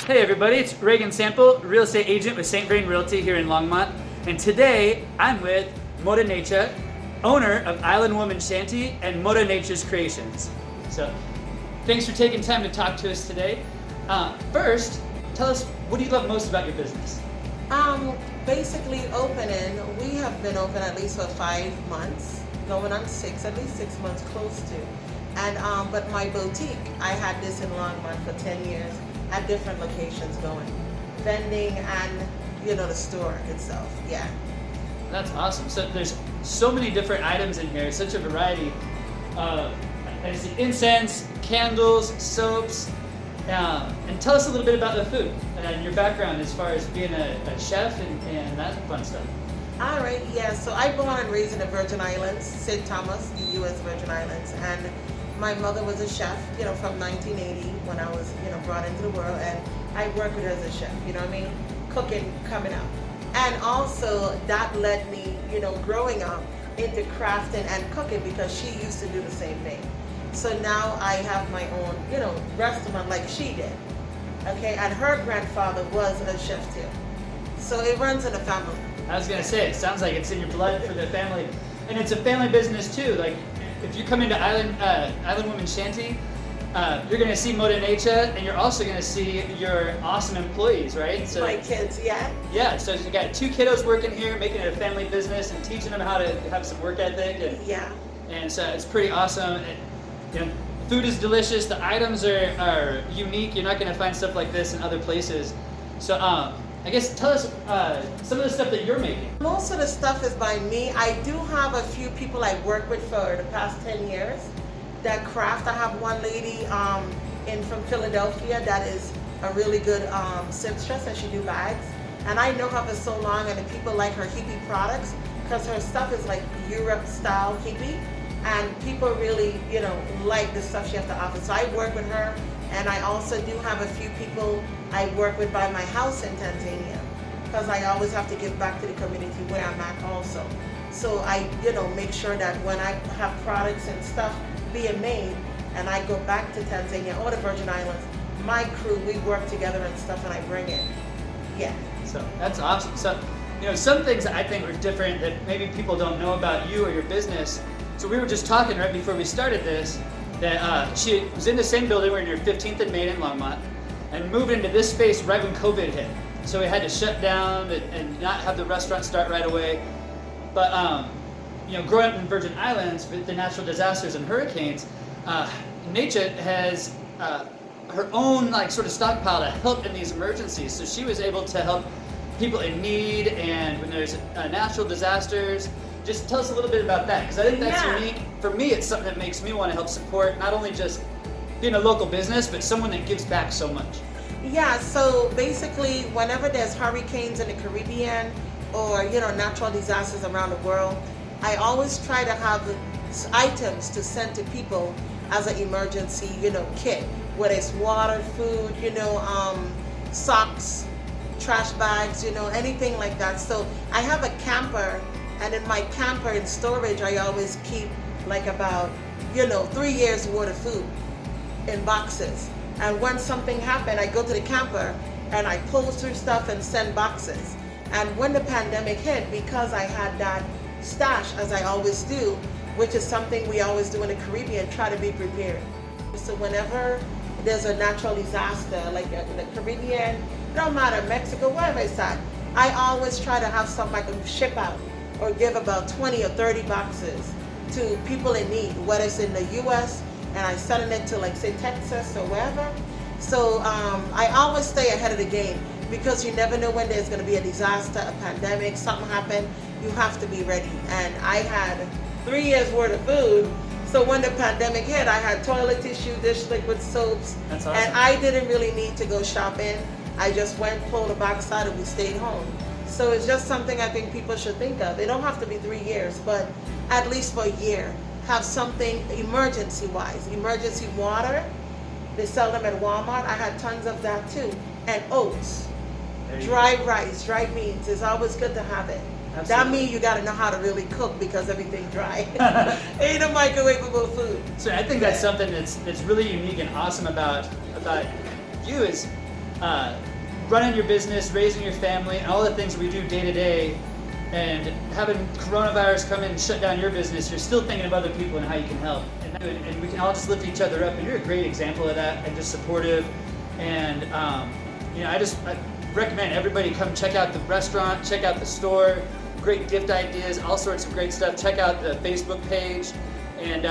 Hey everybody, it's Regan Sample, real estate agent with St. Vrain Realty here in Longmont. And today I'm with Modah Naycha, owner of Island Woman Shanty and Modah Naycha's Creations. So thanks for taking time to talk to us today. First, tell us, what do you love most about your business? Basically opening, we have been open at least for 5 months, going on 6, at least 6 months close to. And but my boutique, I had this in Longmont for 10 years at different locations going, vending and the store itself, yeah. That's awesome. So there's so many different items in here, such a variety. I see incense, candles, soaps, and tell us a little bit about the food and your background as far as being a chef and that fun stuff. All right, yeah, so I born and raised in the Virgin Islands, St. Thomas, the U.S. Virgin Islands, and my mother was a chef, from 1980 when I was, brought into the world, and I worked with her as a chef, cooking, coming up. And also that led me, growing up into crafting and cooking because she used to do the same thing. So now I have my own, restaurant like she did, okay? And her grandfather was a chef too. So it runs in the family. I was gonna say, it sounds like it's in your blood for the family. And it's a family business too. Like, if you come into Island Woman Shanty, you're gonna see Modah Naycha, and you're also gonna see your awesome employees, right? So my kids, yeah. Yeah, so you got 2 kiddos working here, making it a family business and teaching them how to have some work ethic. And, yeah. And so it's pretty awesome. Food is delicious. The items are unique. You're not gonna find stuff like this in other places. So I guess tell us some of the stuff that you're making. Most of the stuff is by me. I do have a few people I work with for the past 10 years that craft. I have one lady from Philadelphia that is a really good seamstress, and she do bags. And I know her for so long, and the people like her hippie products because her stuff is like Europe style hippie, and people really like the stuff she has to offer. So I work with her. And I also do have a few people I work with by my house in Tanzania because I always have to give back to the community where I'm at also. So I, make sure that when I have products and stuff being made and I go back to Tanzania or the Virgin Islands, my crew, we work together and stuff and I bring it. Yeah. So that's awesome. So, some things that I think are different that maybe people don't know about you or your business. So we were just talking right before we started this, that she was in the same building. We're near 15th and Main in Longmont, and moved into this space right when COVID hit. So we had to shut down and not have the restaurant start right away. But growing up in the Virgin Islands with the natural disasters and hurricanes, Naycha has her own sort of stockpile to help in these emergencies. So she was able to help people in need, and when there's natural disasters. Just tell us a little bit about that, because I think that's unique. For me, it's something that makes me want to help support not only just being a local business, but someone that gives back so much. Yeah, so basically, whenever there's hurricanes in the Caribbean or, natural disasters around the world, I always try to have items to send to people as an emergency, kit, whether it's water, food, socks, trash bags, anything like that. So I have a camper. And in my camper in storage, I always keep about, 3 years worth of food in boxes. And when something happened, I go to the camper and I pull through stuff and send boxes. And when the pandemic hit, because I had that stash, as I always do, which is something we always do in the Caribbean, try to be prepared. So whenever there's a natural disaster, like in the Caribbean, no matter Mexico, wherever it's at, I always try to have something I can ship out or give about 20 or 30 boxes to people in need, whether it's in the U.S. and I send it to say Texas or wherever. So I always stay ahead of the game because you never know when there's going to be a disaster, a pandemic, something happen. You have to be ready. And I had 3 years worth of food. So when the pandemic hit, I had toilet tissue, dish liquid, soaps. That's awesome. And I didn't really need to go shopping. I just went, pulled a box out, and we stayed home. So it's just something I think people should think of. It don't have to be 3 years, but at least for a year, have something emergency-wise. Emergency water, they sell them at Walmart. I had tons of that too. And oats, dry rice, dry beans. It's always good to have it. Absolutely. That means you got to know how to really cook because everything's dry. Ain't a microwavable food. So I think that's something that's really unique and awesome about you is running your business, raising your family, and all the things we do day to day, and having coronavirus come in and shut down your business, you're still thinking of other people and how you can help. And we can all just lift each other up, and you're a great example of that, and just supportive. And I recommend everybody come check out the restaurant, check out the store, great gift ideas, all sorts of great stuff. Check out the Facebook page. And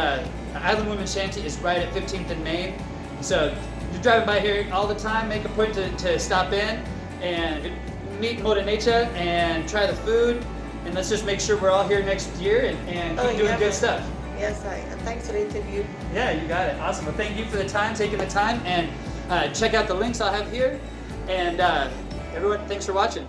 Island Women Shanty is right at 15th and Main. So you're driving by here all the time, make a point to stop in and meet Modah Naycha and try the food. And let's just make sure we're all here next year and keep doing good stuff. Yes, and thanks for the interview. Yeah, you got it. Awesome. Well, thank you for the time, taking the time, and check out the links I'll have here. And everyone, thanks for watching.